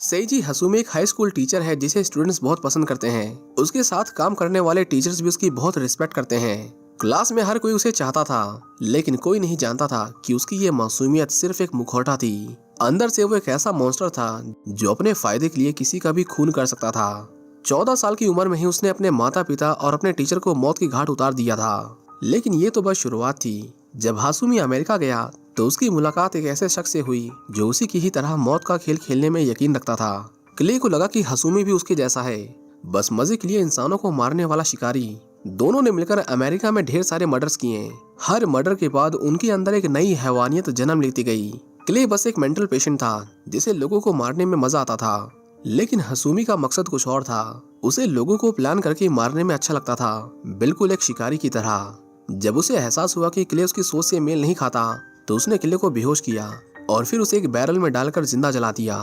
सेइजी हसुमी एक high school teacher है जिसे स्टूडेंट्स बहुत पसंद करते हैं। उसके साथ काम करने वाले टीचर्स भी उसकी बहुत रिस्पेक्ट करते हैं। क्लास में हर कोई उसे चाहता था, लेकिन कोई नहीं जानता था कि उसकी ये मासूमियत सिर्फ एक मुखौटा थी। अंदर से वो एक ऐसा मॉन्स्टर था जो अपने फायदे के लिए किसी का भी खून कर सकता था। 14 साल की उम्र में ही उसने अपने माता पिता और अपने टीचर को मौत की घाट उतार दिया था। लेकिन ये तो बस शुरुआत थी। जब हासुमी अमेरिका गया तो उसकी मुलाकात एक ऐसे शख्स से हुई जो उसी की ही तरह मौत का खेल खेलने में यकीन रखता था। क्ले को लगा कि हासुमी भी उसके जैसा है, बस मजे के लिए इंसानों को मारने वाला शिकारी। दोनों ने मिलकर अमेरिका में ढेर सारे मर्डर्स किए। हर मर्डर के बाद उनके अंदर एक नई हैवानियत जन्म लेती गई। क्ले बस एक मेंटल पेशेंट था जिसे लोगों को मारने में मजा आता था, लेकिन हासुमी का मकसद कुछ और था। उसे लोगों को प्लान करके मारने में अच्छा लगता था, बिल्कुल एक शिकारी की तरह। जब उसे एहसास हुआ कि क्ले उसकी सोच से मेल नहीं खाता तो उसने क्ले को बेहोश किया और फिर उसे एक बैरल में डालकर जिंदा जला दिया।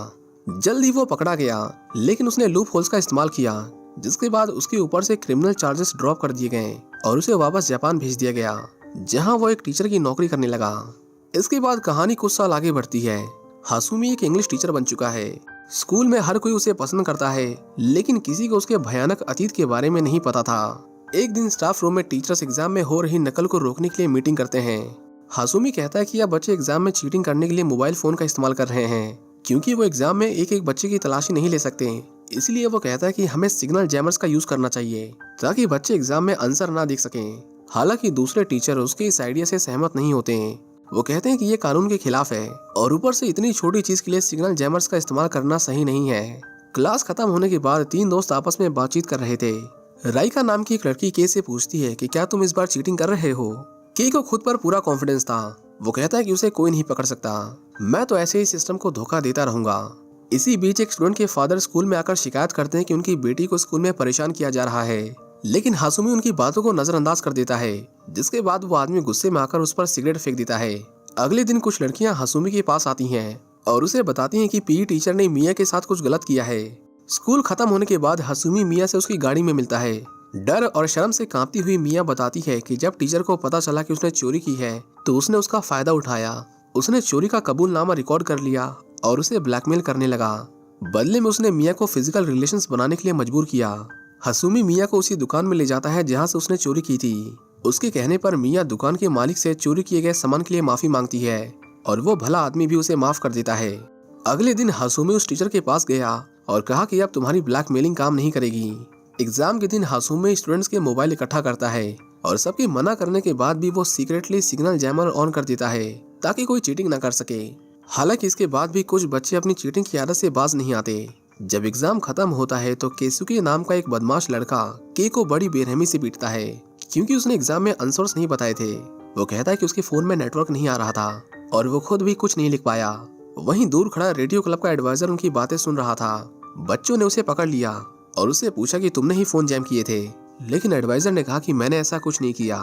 जल्द ही वो पकड़ा गया, लेकिन उसने लूप होल्स का इस्तेमाल किया, जिसके बाद उसके ऊपर से क्रिमिनल चार्जेस ड्रॉप कर दिए गए और उसे वापस जापान भेज दिया गया, जहां वो एक टीचर की नौकरी करने लगा। इसके बाद कहानी कुछ साल आगे बढ़ती है। हासुमी एक इंग्लिश टीचर बन चुका है। स्कूल में हर कोई उसे पसंद करता है, लेकिन किसी को उसके भयानक अतीत के बारे में नहीं पता था। एक दिन स्टाफ रूम में टीचर्स एग्जाम में हो रही नकल को रोकने के लिए मीटिंग करते हैं। हासुमी कहता है कि यह बच्चे एग्जाम में चीटिंग करने के लिए मोबाइल फोन का इस्तेमाल कर रहे हैं, क्योंकि वो एग्जाम में एक एक बच्चे की तलाशी नहीं ले सकते। इसलिए वो कहता है कि हमें सिग्नल जैमर्स का यूज करना चाहिए ताकि बच्चे एग्जाम में आंसर ना देख सकें। हालांकि दूसरे टीचर उसके इस आइडिया से सहमत नहीं होते हैं। वो कहते हैं कि ये कानून के खिलाफ है और ऊपर से इतनी छोटी चीज के लिए सिग्नल जैमर्स का इस्तेमाल करना सही नहीं है। क्लास खत्म होने के बाद तीन दोस्त आपस में बातचीत कर रहे थे। राइका नाम की एक लड़की के से पूछती है कि क्या तुम इस बार चीटिंग कर रहे हो। के को खुद पर पूरा कॉन्फिडेंस था। वो कहता है कि उसे कोई नहीं पकड़ सकता, मैं तो ऐसे ही सिस्टम को धोखा देता रहूंगा। इसी बीच एक स्टूडेंट के फादर स्कूल में आकर शिकायत करते हैं कि उनकी बेटी को स्कूल में परेशान किया जा रहा है, लेकिन हासुमी उनकी बातों को नजरअंदाज कर देता है, जिसके बाद वो आदमी गुस्से में आकर उस पर सिगरेट फेंक देता है। अगले दिन कुछ लड़कियां हासुमी के पास आती हैं और उसे बताती हैं कि पीई टीचर ने मिया के साथ कुछ गलत किया है। स्कूल खत्म होने के बाद हासुमी मिया से उसकी गाड़ी में मिलता है। डर और शर्म से कांपती हुई मिया बताती है कि जब टीचर को पता चला कि उसने चोरी की है तो उसने उसका फायदा उठाया। उसने चोरी का कबूलनामा रिकॉर्ड कर लिया और उसे ब्लैकमेल करने लगा। बदले में उसने मिया को फिजिकल रिलेशंस बनाने के लिए मजबूर किया। हासुमी मिया को उसी दुकान में ले जाता है जहां से उसने चोरी की थी। उसके कहने पर मिया दुकान के मालिक से चोरी किए गए सामान के लिए माफी मांगती है और वो भला आदमी भी उसे माफ कर देता है। अगले दिन हासुमी उस टीचर के पास गया और कहा कि अब तुम्हारी ब्लैकमेलिंग काम नहीं करेगी। एग्जाम के दिन हासुमी स्टूडेंट्स के मोबाइल इकट्ठा करता है और सबके मना करने के बाद भी वो सीक्रेटली सिग्नल जैमर ऑन कर देता है ताकि कोई चीटिंग ना कर सके। हालांकि इसके बाद भी कुछ बच्चे अपनी चीटिंग की आदत से बाज नहीं आते। जब एग्जाम खत्म होता है तो केसुके नाम का एक बदमाश लड़का के को बड़ी बेरहमी से पीटता है, क्योंकि उसने एग्जाम में आंसर्स नहीं बताए थे। वो कहता है कि उसके फोन में नेटवर्क नहीं आ रहा था और वो खुद भी कुछ नहीं लिख पाया। वहीं दूर खड़ा रेडियो क्लब का एडवाइजर उनकी बातें सुन रहा था। बच्चों ने उसे पकड़ लिया और उससे पूछा कि तुमने ही फोन जैम किए थे, लेकिन एडवाइजर ने कहा कि मैंने ऐसा कुछ नहीं किया।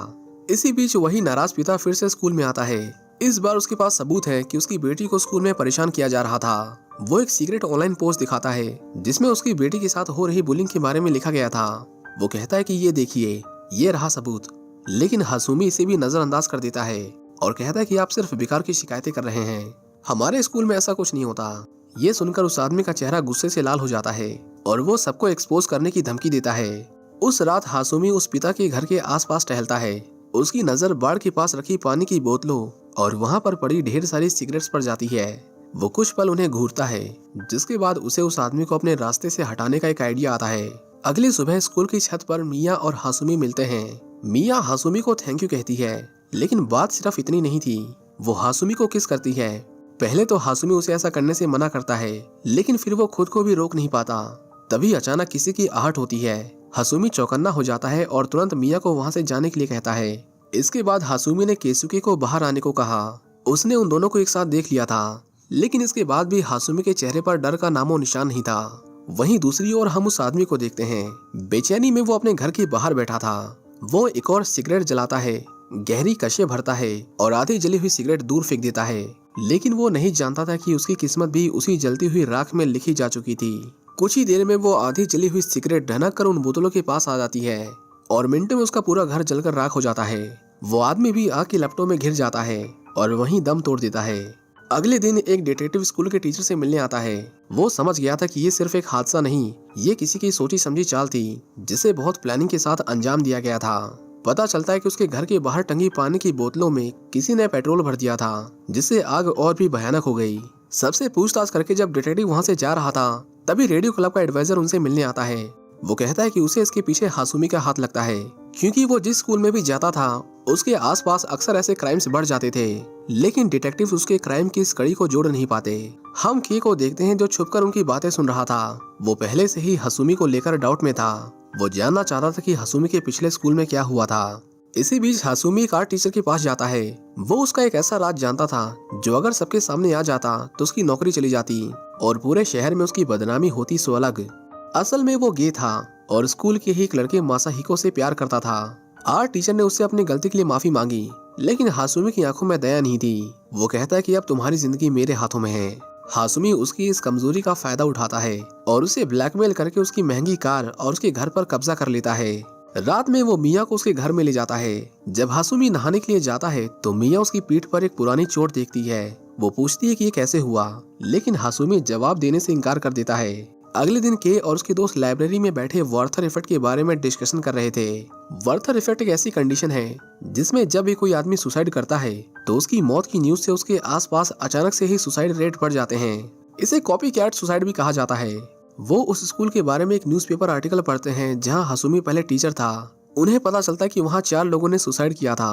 इसी बीच वही नाराज पिता फिर से स्कूल में आता है। इस बार उसके पास सबूत है कि उसकी बेटी को स्कूल में परेशान किया जा रहा था। वो एक सीक्रेट ऑनलाइन पोस्ट दिखाता है जिसमें उसकी बेटी के साथ हो रही बुलिंग के बारे में लिखा गया था। वो कहता है कि ये देखिए, ये रहा सबूत। लेकिन हासुमी इसे भी नजरअंदाज कर देता है और कहता है कि आप सिर्फ बेकार की शिकायतें कर रहे हैं, हमारे स्कूल में ऐसा कुछ नहीं होता। ये सुनकर उस आदमी का चेहरा गुस्से से लाल हो जाता है और वो सबको एक्सपोज करने की धमकी देता है। उस रात हासुमी उस पिता के घर के आसपास टहलता है। उसकी नजर बाड़ के पास रखी पानी की बोतलों और वहां पर पड़ी ढेर सारी सिगरेट्स पर जाती है। वो कुछ पल उन्हें घूरता है, जिसके बाद उसे उस आदमी को अपने रास्ते से हटाने का एक आइडिया आता है। अगली सुबह स्कूल की छत पर मिया और हासुमी मिलते हैं। मिया हासुमी को थैंक यू कहती है, लेकिन बात सिर्फ इतनी नहीं थी। वो हासुमी को किस करती है। पहले तो हासुमी उसे ऐसा करने से मना करता है, लेकिन फिर वो खुद को भी रोक नहीं पाता। तभी अचानक किसी की आहट होती है। हासुमी चौकन्ना हो जाता है और तुरंत मिया को वहां से जाने के लिए कहता है। इसके बाद हासुमी ने केसुके को बाहर आने को कहा। उसने उन दोनों को एक साथ देख लिया था, लेकिन इसके बाद भी हासुमी के चेहरे पर डर का नामो निशान नहीं था। वहीं दूसरी ओर हम उस आदमी को देखते हैं। बेचैनी में वो अपने घर के बाहर बैठा था। वो एक और सिगरेट जलाता है, गहरी कशे भरता है और आधी जली हुई सिगरेट दूर फेंक देता है। लेकिन वो नहीं जानता था कि उसकी किस्मत भी उसी जलती हुई राख में लिखी जा चुकी थी। कुछ ही देर में वो आधी जली हुई सिगरेट ढनक कर उन बोतलों के पास आ जाती है और मिनटों में उसका पूरा घर जलकर राख हो जाता है। वो आदमी भी आग की लपटों में घिर जाता है और वहीं दम तोड़ देता है। अगले दिन एक डिटेक्टिव स्कूल के टीचर से मिलने आता है। वो समझ गया था कि ये सिर्फ एक हादसा नहीं, ये किसी की सोची समझी चाल थी जिसे बहुत प्लानिंग के साथ अंजाम दिया गया था। पता चलता है कि उसके घर के बाहर टंगी पानी की बोतलों में किसी ने पेट्रोल भर दिया था, जिससे आग और भी भयानक हो गई। सबसे पूछताछ करके जब डिटेक्टिव वहाँ से जा रहा था, तभी रेडियो क्लब का एडवाइजर उनसे मिलने आता है। वो कहता है कि उसे इसके पीछे हासुमी का हाथ लगता है, क्योंकि वो जिस स्कूल में भी जाता था उसके आसपास अक्सर ऐसे क्राइम्स बढ़ जाते थे, लेकिन डिटेक्टिव उसके क्राइम की इस कड़ी को जोड़ नहीं पाते। हम के को देखते हैं जो छुपकर उनकी बातें सुन रहा था। वो पहले से ही हासुमी को लेकर डाउट में था। वो जानना चाहता था कि हासुमी के पिछले स्कूल में क्या हुआ था। इसी बीच हासुमी एक आर्ट टीचर के पास जाता है। वो उसका एक ऐसा राज जानता था जो अगर सबके सामने आ जाता तो उसकी नौकरी चली जाती और पूरे शहर में उसकी बदनामी होती सो अलग। असल में वो गे था और स्कूल के ही एक लड़के मासाहिको से प्यार करता था। आर्ट टीचर ने उससे अपनी गलती के लिए माफी मांगी, लेकिन हासुमी की आंखों में दया नहीं थी। वो कहता है कि अब तुम्हारी जिंदगी मेरे हाथों में है। हासुमी उसकी इस कमजोरी का फायदा उठाता है और उसे ब्लैकमेल करके उसकी महंगी कार और उसके घर पर कब्जा कर लेता है। रात में वो मिया को उसके घर में ले जाता है। जब हासुमी नहाने के लिए जाता है तो मिया उसकी पीठ पर एक पुरानी चोट देखती है। वो पूछती है कि ये कैसे हुआ, लेकिन हासुमी जवाब देने से इनकार कर देता है। अगले दिन के और उसके दोस्त लाइब्रेरी में बैठे वर्थर इफेक्ट के बारे में डिस्कशन कर रहे थे। वर्थर इफेक्ट एक ऐसी कंडीशन है जिसमें जब भी कोई आदमी सुसाइड करता है तो उसकी मौत की न्यूज से उसके आसपास अचानक से ही सुसाइड रेट बढ़ जाते हैं। इसे कॉपी कैट सुसाइड भी कहा जाता है। वो उस स्कूल के बारे में एक न्यूज़पेपर आर्टिकल पढ़ते हैं जहां हासुमी पहले टीचर था। उन्हें पता चलता है कि वहां 4 लोगों ने सुसाइड किया था।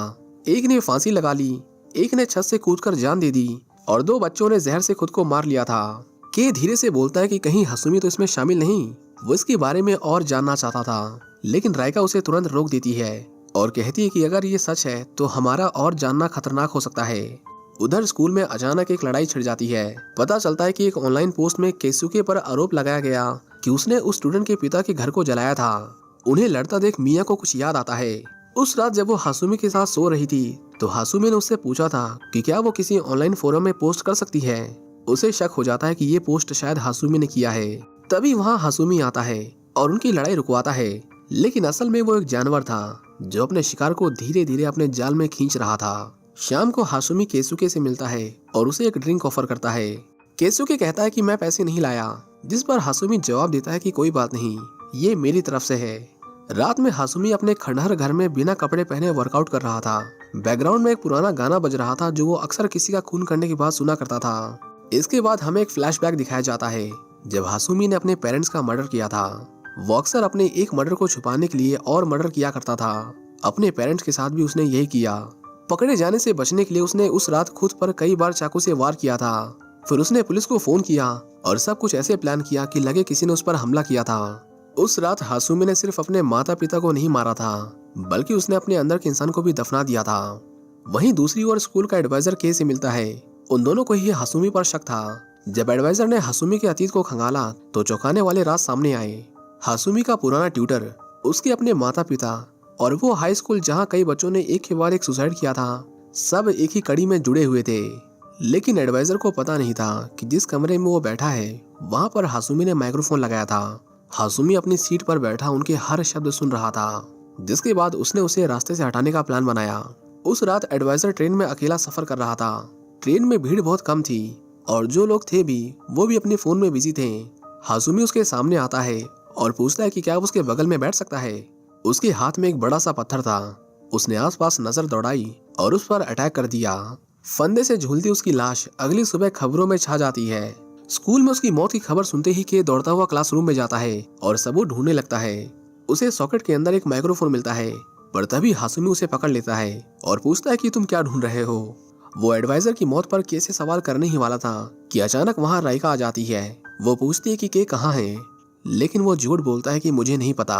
एक ने फांसी लगा ली, एक ने छत से कूदकर जान दे दी और 2 बच्चों ने जहर से खुद को मार लिया था। के धीरे से बोलता है कि कहीं हासुमी तो इसमें शामिल नहीं। वो इसके बारे में और जानना चाहता था, लेकिन राइका उसे तुरंत रोक देती है और कहती है कि अगर ये सच है तो हमारा और जानना खतरनाक हो सकता है। उधर स्कूल में अचानक एक लड़ाई छिड़ जाती है। पता चलता है कि एक ऑनलाइन पोस्ट में केसुके पर आरोप लगाया गया कि उसने उस स्टूडेंट के पिता के घर को जलाया था। उन्हें लड़ता देख मिया को कुछ याद आता है। उस रात जब वो हासुमी के साथ सो रही थी तो हासुमी ने उससे पूछा था कि क्या वो किसी ऑनलाइन फोरम में पोस्ट कर सकती है। उसे शक हो जाता है कि ये पोस्ट शायद हासुमी ने किया है। तभी वहाँ हासुमी आता है और उनकी लड़ाई रुकवाता है, लेकिन असल में वो एक जानवर था जो अपने शिकार को धीरे धीरे अपने जाल में खींच रहा था। शाम को हासुमी केसुके से मिलता है और उसे एक ड्रिंक ऑफर करता है। केसुके कहता है कि मैं पैसे नहीं लाया, जिस पर हासुमी जवाब देता है कि कोई बात नहीं, ये मेरी तरफ से है। रात में हासुमी अपने खंडहर घर में बिना कपड़े पहने वर्कआउट कर रहा था। बैकग्राउंड में एक पुराना गाना बज रहा था जो वो अक्सर किसी का खून करने के बाद सुना करता था। इसके बाद हमें एक फ्लैशबैक दिखाया जाता है जब हासुमी ने अपने पेरेंट्स का मर्डर किया था। वो अक्सर अपने एक मर्डर को छुपाने के लिए और मर्डर किया करता था। अपने पेरेंट्स के साथ भी उसने यही किया। पकड़े जाने से बचने के लिए उसने उस रात खुद पर कई बार चाकू से वार किया था। फिर उसने पुलिस को फोन किया और सब कुछ ऐसे प्लान किया कि लगे किसी ने उस पर हमला किया था। उस रात हासुमी ने सिर्फ अपने माता पिता को नहीं मारा था, बल्कि उसने अपने अंदर के इंसान को भी दफना दिया था। वहीं दूसरी ओर स्कूल का एडवाइजर के से मिलता है। उन दोनों को ही हासुमी पर शक था। जब एडवाइजर ने हासुमी के अतीत को खंगाला तो चौंकाने वाले राज सामने आए। हासुमी का पुराना ट्यूटर, उसके अपने माता पिता और वो हाई स्कूल जहाँ कई बच्चों ने एक के बाद एक सुसाइड किया था, सब एक ही कड़ी में जुड़े हुए थे। लेकिन एडवाइजर को पता नहीं था कि जिस कमरे में वो बैठा है वहाँ पर हासुमी ने माइक्रोफोन लगाया था। हासुमी अपनी सीट पर बैठा उनके हर शब्द सुन रहा था, जिसके बाद उसने उसे रास्ते से हटाने का प्लान बनाया। उस रात एडवाइजर ट्रेन में अकेला सफर कर रहा था। ट्रेन में भीड़ बहुत कम थी और जो लोग थे भी वो भी अपने फोन में बिजी थे। हासुमी उसके सामने आता है और पूछता है कि क्या वो उसके बगल में बैठ सकता है। उसके हाथ में एक बड़ा सा पत्थर था। उसने आसपास नजर दौड़ाई और उस पर अटैक कर दिया। फंदे से झूलती उसकी लाश अगली सुबह खबरों में छा जाती है। स्कूल में उसकी मौत की खबर सुनते ही के दौड़ता हुआ क्लासरूम में जाता है और सबूत ढूंढने लगता है। उसे सॉकेट के अंदर एक माइक्रोफोन मिलता है, पर तभी हासुमी उसे पकड़ लेता है और पूछता है कि तुम क्या ढूंढ रहे हो। वो एडवाइजर की मौत पर के से सवाल करने ही वाला था कि अचानक वहाँ राइका आ जाती है। वो पूछती है कि के कहाँ है, लेकिन वो झूठ बोलता है कि मुझे नहीं पता।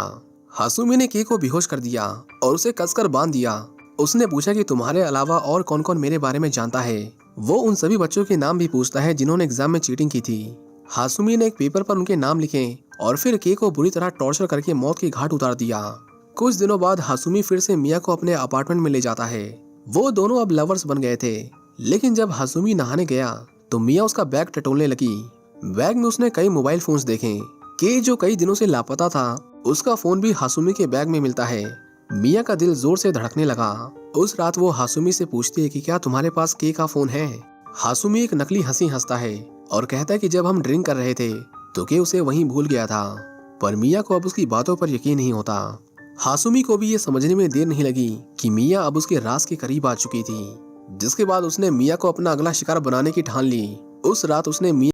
हासुमी ने के को बेहोश कर दिया और उसे कसकर बांध दिया। उसने पूछा कि तुम्हारे अलावा और कौन कौन मेरे बारे में जानता है। वो उन सभी बच्चों के नाम भी पूछता है जिन्होंने एग्जाम में चीटिंग की थी। हासुमी ने एक पेपर पर उनके नाम लिखे और फिर के को बुरी तरह टॉर्चर करके मौत की घाट उतार दिया। कुछ दिनों बाद हासुमी फिर से मिया को अपने अपार्टमेंट में ले जाता है। वो दोनों अब लवर्स बन गए थे। लेकिन जब हासुमी नहाने गया तो मिया उसका बैग टटोलने लगी। बैग में उसने कई मोबाइल फोन्स देखे। के जो कई दिनों से लापता था, उसका फोन भी हासुमी के बैग में मिलता है। मिया का दिल जोर से धड़कने लगा। उस रात वो हासुमी से पूछती है कि क्या तुम्हारे पास के का फोन है। हासुमी एक नकली हंसी हंसता है और कहता है कि जब हम ड्रिंक कर रहे थे तो के उसे वहीं भूल गया था, पर मिया को अब उसकी बातों पर यकीन नहीं होता। हासुमी को भी ये समझने में देर नहीं लगी कि मिया अब उसके राज के करीब आ चुकी थी, जिसके बाद उसने मिया को अपना अगला शिकार बनाने की ठान ली। उस रात उसने मिया